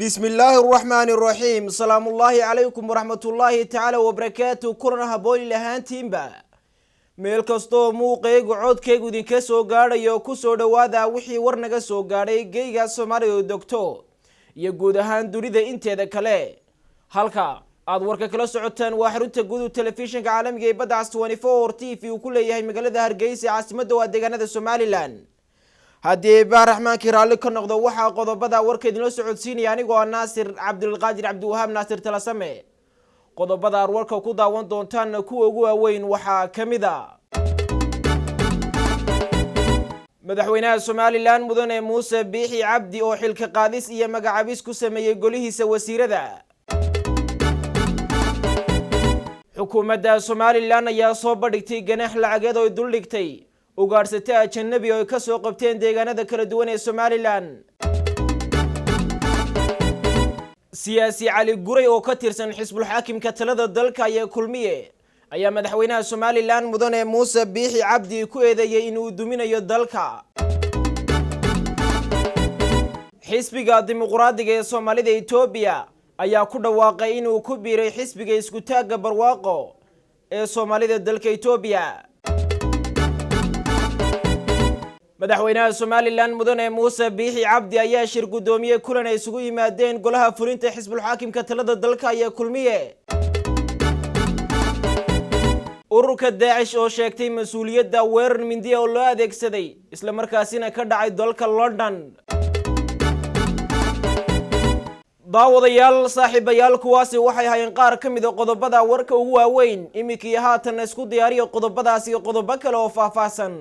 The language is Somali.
بسم الله الرحمن الرحيم سلام الله عليكم ورحمة الله تعالى وبركاته كلنا هبولي لهان تيمبا meel kasto muuqeegu codkaygu idinka soo gaadhayo ku soo dhawaada wixii war naga soo gaadhay geeyga Soomaaliya doctor iyo guud ahaan dunida inteeda kale halka aad warka kala socotaan waa xarunta guud telefishinka caalamiga ee badda 24 TV uu ku leeyahay magaalada Hargeysa caasimadda deegaanada Somaliland haddii Raxmaanki raali ka noqdo waxa qodobada warkeedina la socodsiinaya anigoo Naasir Cabdulqaadir Cabdiwahaab Naasir Talasame qodobada warka ku daawan doontaan kuwa ugu waaweyn waxa kamida madaxweynaha Somaliland mudane Muuse Biixi Cabdi oo xilka qaadis iyo magacaabis ku sameeyay golihiisa wasiirada xukuumadda Somaliland ayaa soo badhigtay ganax lacageed oo dul dhigtay ugaarsatada ajnabi oo ka soo qabteen deegaanada kala duwan ee Somaliland siyaasi cali guray oo ka tirsan xisbul xaakimka talada dalka ayaa kulmiye ayaa madaxweynaha Somaliland mudane Muuse Biixi Cabdi ku eedeeyay inuu duminayo dalka xisbiga dimuqraadiga ee Soomaalida Itoobiya ayaa ku dhawaaqay inuu ku biiray xisbiga isku taaga barwaaqo ee Soomaalida dalka Itoobiya madaxweynaha Somaliland mudane Muuse Biixi Cabdi ayaa shir gudoomiye kulan ay isugu yimaadeen golaha fulinta xisbul xaakimka talada dalka ayaa kulmiye ururka Daesh oo sheegtay mas'uuliyadda weerar mindi oo loo adeegsaday isla markaasina ka dhacay dalka London daawadayaal saaxiibayaal kuwaasi waxay hayeen qaar ka mid ah qodobada warka ugu waaweyn imikii haatan isku diyaariyo qodobadaas iyo qodobo kale oo faahfaahsan